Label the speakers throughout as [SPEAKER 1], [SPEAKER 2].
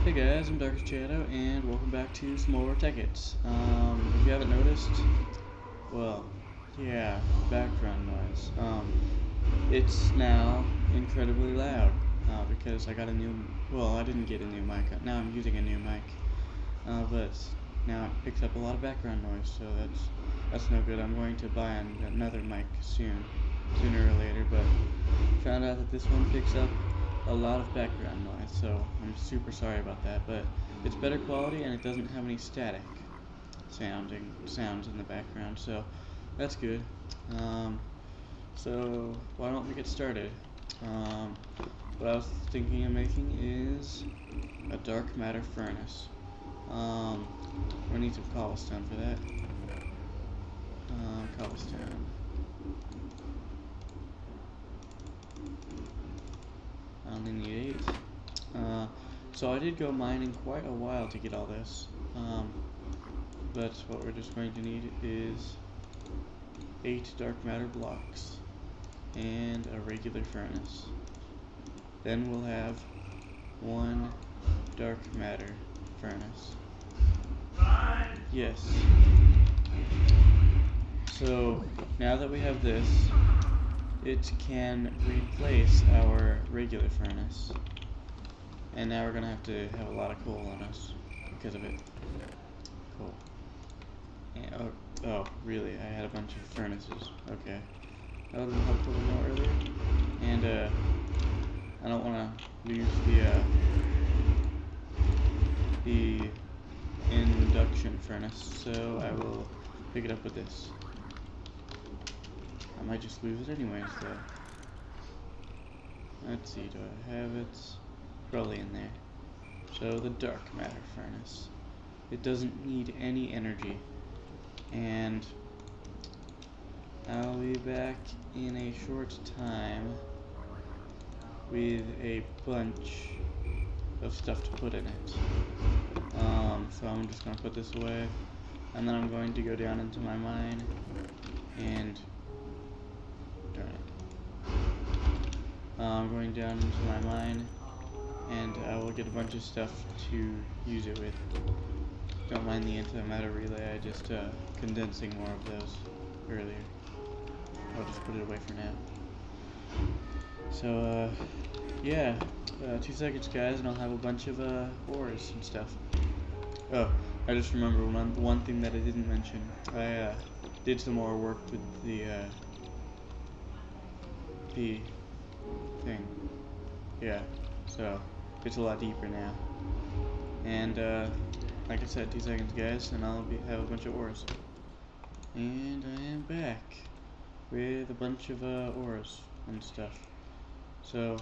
[SPEAKER 1] Hey guys, I'm Darkest Shadow, and welcome back to some more Tekkit. If you haven't noticed, well, yeah, background noise. It's now incredibly loud, because I got a new, well, I didn't get a new mic, now I'm using a new mic, but now it picks up a lot of background noise, so that's no good. I'm going to buy another mic sooner or later, but found out that this one picks up a lot of background noise, so I'm super sorry about that, but it's better quality and it doesn't have any static sounds in the background, so that's good. So why don't we get started? What I was thinking of making is a dark matter furnace. We need some cobblestone for that. Cobblestone. I only need 8. So I did go mining quite a while to get all this. But what we're just going to need is 8 dark matter blocks and a regular furnace. Then we'll have 1 dark matter furnace. Yes. So now that we have this, it can replace our regular furnace. And now we're gonna have to have a lot of coal on us because of it. Cool. And, oh, really? I had a bunch of furnaces. Okay. That would have been helpful to know earlier. And, I don't want to lose the induction furnace, so I will pick it up with this. I might just lose it anyways, though. Let's see, do I have it? Probably in there. So, the dark matter furnace. It doesn't need any energy. And I'll be back in a short time with a bunch of stuff to put in it. So I'm just going to put this away, and then I'm going to go down into my mine and darn it. I'm going down into my mine, and I will get a bunch of stuff to use it with. Don't mind the antimatter relay, I just condensing more of those earlier. I'll just put it away for now. So yeah, 2 seconds guys, and I'll have a bunch of ores and stuff. Oh, I just remember one thing that I didn't mention. I did some more work with the thing. Yeah, so it's a lot deeper now. And like I said, 2 seconds guys, and I'll have a bunch of ores. And I am back with a bunch of ores and stuff. So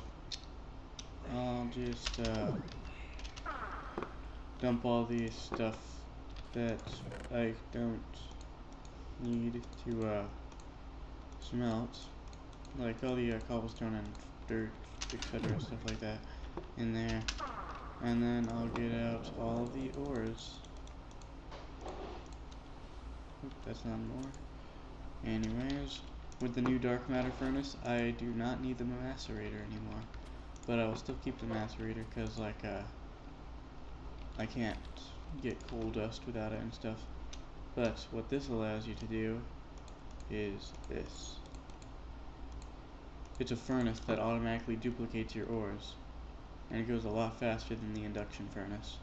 [SPEAKER 1] I'll just dump all the stuff that I don't need to smelt, like all the cobblestone and dirt, etc., stuff like that, in there. And then I'll get out all the ores. Oop, that's not more. Anyways, with the new dark matter furnace, I do not need the macerator anymore. But I will still keep the macerator because, like, I can't get coal dust without it and stuff. But what this allows you to do is this. It's a furnace that automatically duplicates your ores, and it goes a lot faster than the induction furnace.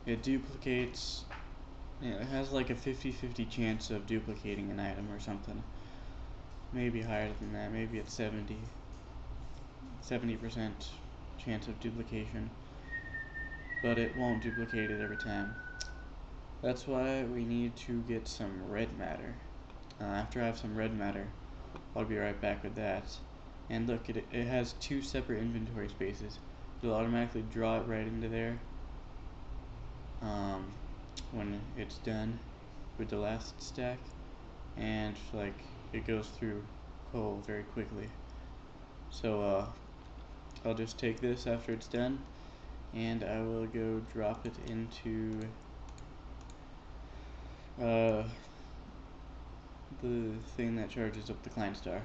[SPEAKER 1] It duplicates, it has like a 50-50 chance of duplicating an item or something. Maybe higher than that, maybe it's 70% chance of duplication, but it won't duplicate it every time. That's why we need to get some red matter. After I have some red matter, I'll be right back with that. And look, it has 2 separate inventory spaces. It'll automatically draw it right into there when it's done with the last stack, and like it goes through coal very quickly. So I'll just take this after it's done, and I will go drop it into the thing that charges up the Klein Star.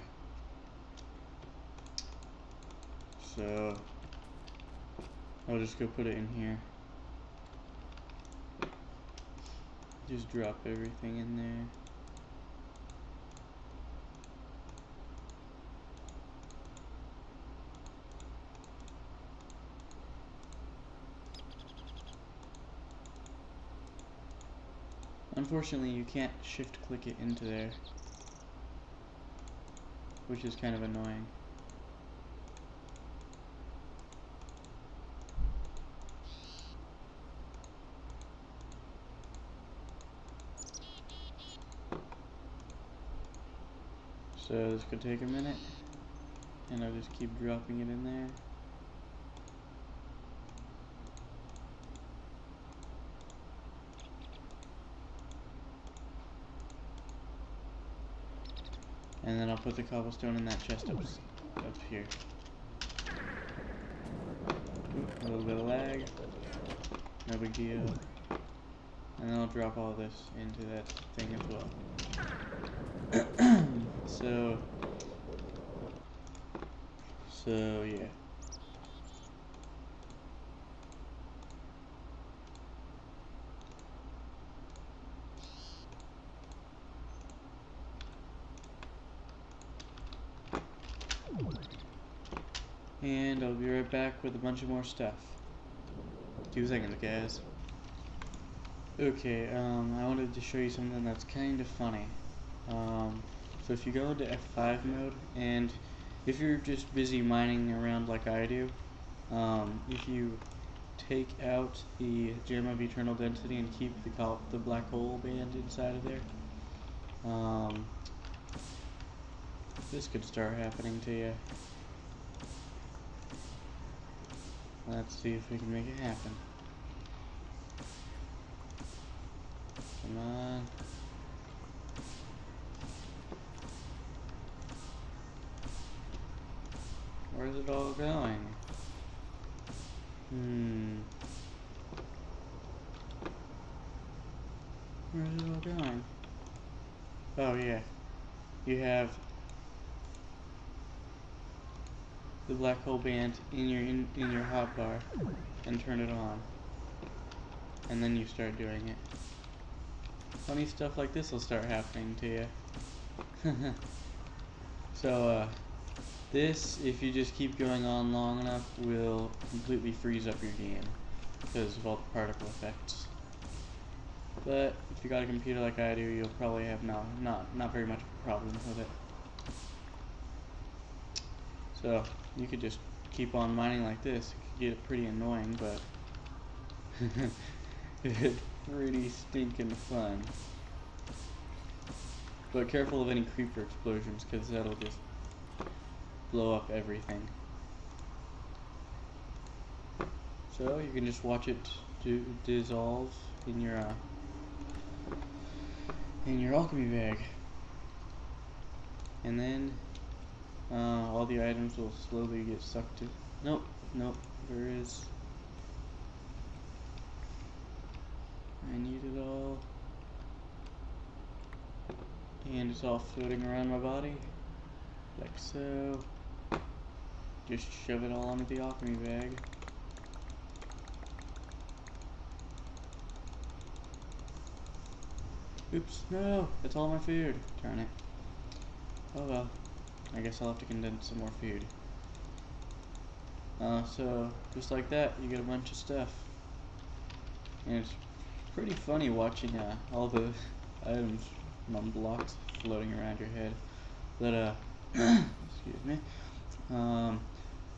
[SPEAKER 1] So I'll just go put it in here. Just drop everything in there. Unfortunately, you can't shift click it into there, which is kind of annoying. So this could take a minute, and I'll just keep dropping it in there. And then I'll put the cobblestone in that chest up here. Oop, a little bit of lag, no big deal. And then I'll drop all this into that thing as well. So yeah. And I'll be right back with a bunch of more stuff. 2 seconds, guys. Okay, I wanted to show you something that's kind of funny. So if you go into F5 mode, and if you're just busy mining around like I do, if you take out the gem of eternal density and keep the black hole band inside of there, this could start happening to you. Let's see if we can make it happen. Come on. Where's it all going? Where's it all going? Oh yeah. You have the black hole band in your hotbar and turn it on. And then you start doing it. Funny stuff like this will start happening to you. So this, if you just keep going on long enough, will completely freeze up your game because of all the particle effects. But if you got a computer like I do, you'll probably have not very much of a problem with it. So you could just keep on mining like this. It could get pretty annoying, but it's pretty stinking fun. But careful of any creeper explosions, because that'll just blow up everything. So you can just watch it dissolve in your alchemy bag, and then all the items will slowly get sucked in. Nope, there is. I need it all. And it's all floating around my body, like so. Just shove it all into the alchemy bag. Oops, no, that's all my food. Darn it. Oh well, I guess I'll have to condense some more food. So, just like that, you get a bunch of stuff. And it's pretty funny watching all the items on blocks floating around your head. But, excuse me.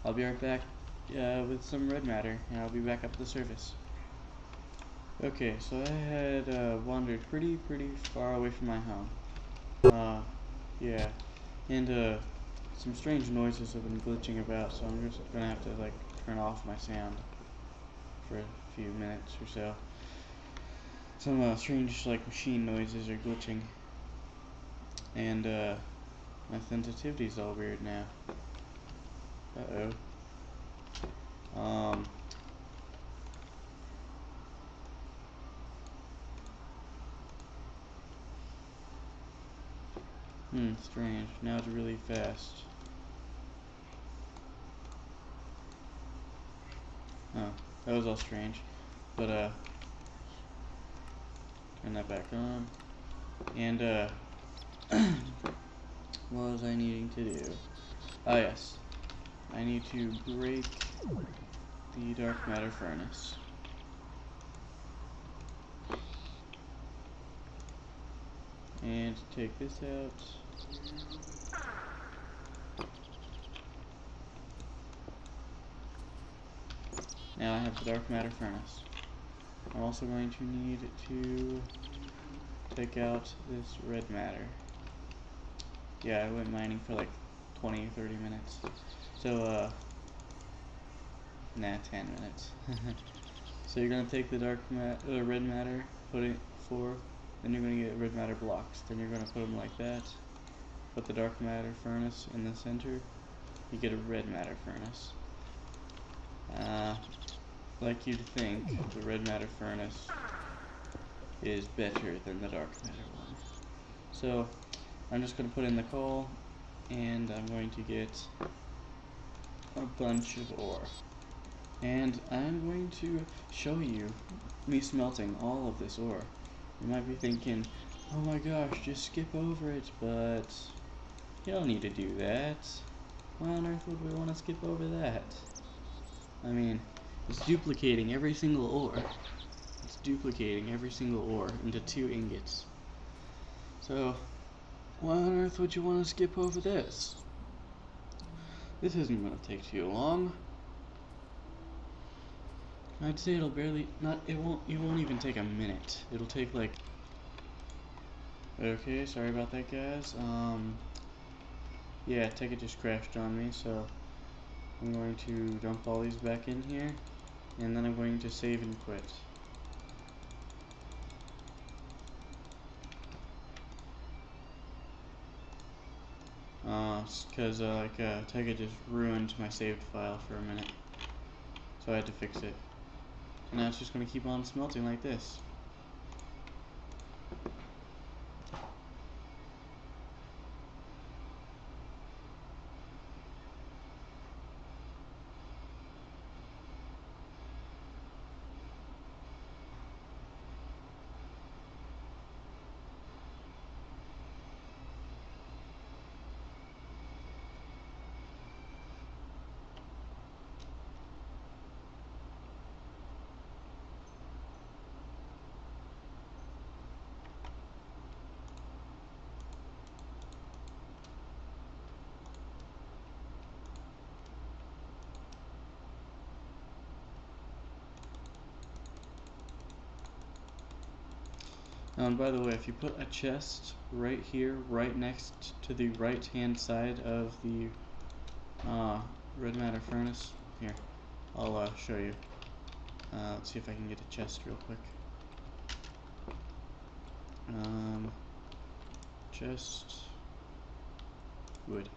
[SPEAKER 1] I'll be right back with some red matter, and I'll be back up to the surface. Okay, so I had wandered pretty far away from my home. Yeah, and some strange noises have been glitching about, so I'm just gonna have to like turn off my sound for a few minutes or so. Some strange like machine noises are glitching, and my sensitivity's all weird now. Strange. Now it's really fast. Oh, that was all strange. But, turn that back on. And, what was I needing to do? Ah, yes. I need to break the dark matter furnace. And take this out. Now I have the dark matter furnace. I'm also going to need to take out this red matter. Yeah, I went mining for like 20 or 30 minutes. So, 10 minutes. So you're gonna take the red matter, put it 4, then you're gonna get red matter blocks. Then you're gonna put them like that. Put the dark matter furnace in the center. You get a red matter furnace. Like you'd think, the red matter furnace is better than the dark matter one. So I'm just gonna put in the coal, and I'm going to get a bunch of ore. And I'm going to show you me smelting all of this ore. You might be thinking, oh my gosh, just skip over it, but you don't need to do that. Why on earth would we want to skip over that? I mean, it's duplicating every single ore. It's duplicating every single ore into 2 ingots. So, why on earth would you want to skip over this? This isn't going to take too long. I'd say it'll barely, it won't even take a minute. It'll take like, okay, sorry about that guys. Yeah, Tekkit just crashed on me, so I'm going to dump all these back in here, and then I'm going to save and quit. Cause Tekkit just ruined my saved file for a minute, so I had to fix it. And now it's just gonna keep on smelting like this. And by the way, if you put a chest right here, right next to the right hand side of the red matter furnace, here, I'll show you. Let's see if I can get a chest real quick. Chest, wood.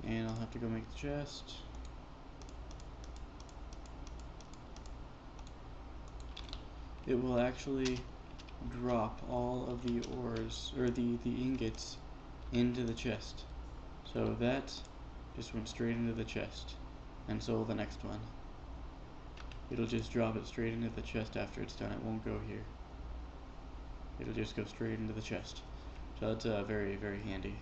[SPEAKER 1] And I'll have to go make the chest. It will actually drop all of the ores, or the ingots, into the chest. So that just went straight into the chest, and so will the next one. It'll just drop it straight into the chest after it's done. It won't go here. It'll just go straight into the chest. So that's very, very handy.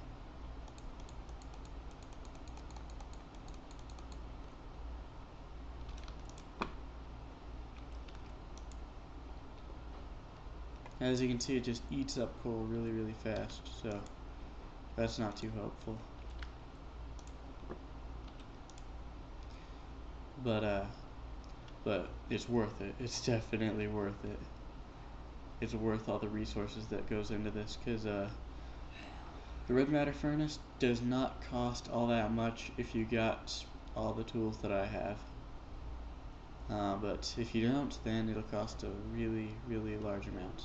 [SPEAKER 1] As you can see, it just eats up coal really, really fast, so that's not too helpful. But it's worth it. It's definitely worth it. It's worth all the resources that goes into this, because the red matter furnace does not cost all that much if you got all the tools that I have. But if you don't, then it'll cost a really, really large amount.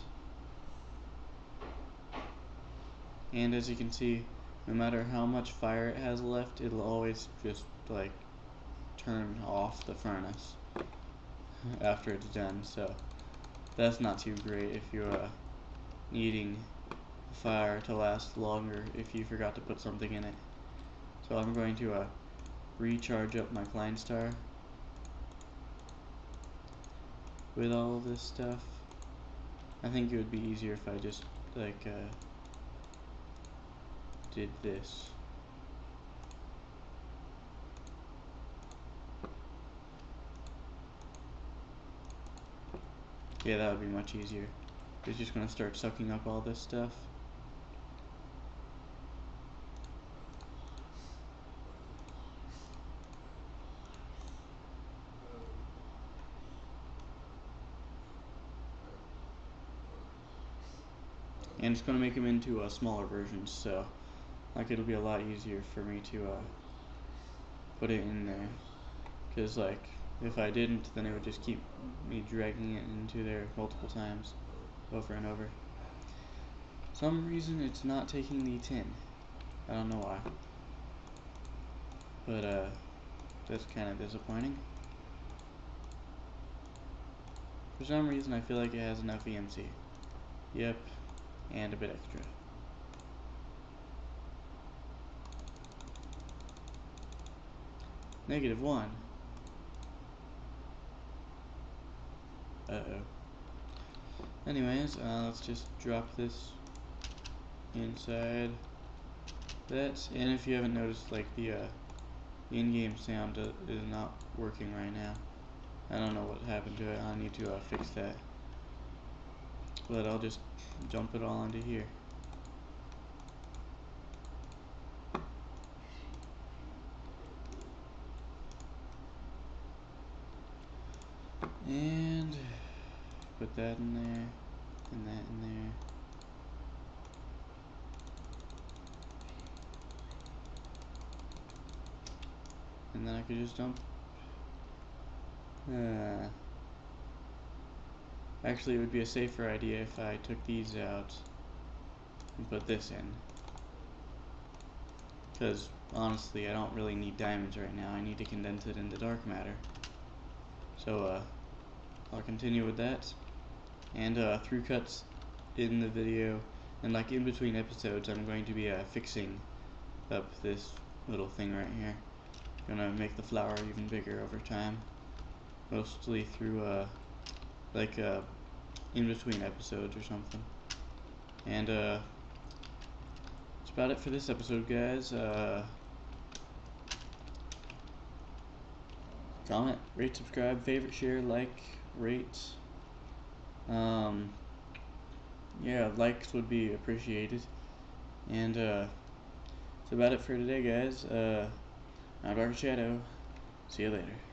[SPEAKER 1] And as you can see, no matter how much fire it has left, it'll always just like turn off the furnace after it's done. So that's not too great if you're needing fire to last longer if you forgot to put something in it. So I'm going to recharge up my Klein Star with all of this stuff. I think it would be easier if I just like did this. Yeah, that would be much easier. It's just gonna start sucking up all this stuff. And it's gonna make them into smaller versions, so like it'll be a lot easier for me to put it in there. Cause like if I didn't, then it would just keep me dragging it into there multiple times, over and over. Some reason it's not taking the tin. I don't know why. But that's kind of disappointing. For some reason I feel like it has enough EMC. Yep, and a bit extra. -1. Uh-oh. Anyways, let's just drop this inside that. And if you haven't noticed, like the in-game sound is not working right now. I don't know what happened to it. I need to fix that. But I'll just dump it all into here. And put that in there, and that in there. And then I could just dump. Actually, it would be a safer idea if I took these out and put this in. Because honestly, I don't really need diamonds right now. I need to condense it into dark matter. So I'll continue with that. And through cuts in the video, and like in between episodes, I'm going to be fixing up this little thing right here. Gonna make the flower even bigger over time, mostly through like in between episodes or something. And that's about it for this episode, guys. Comment, rate, subscribe, favorite, share, like, rate. Yeah, likes would be appreciated. And that's about it for today, guys. I'm Dark Shadow. See you later.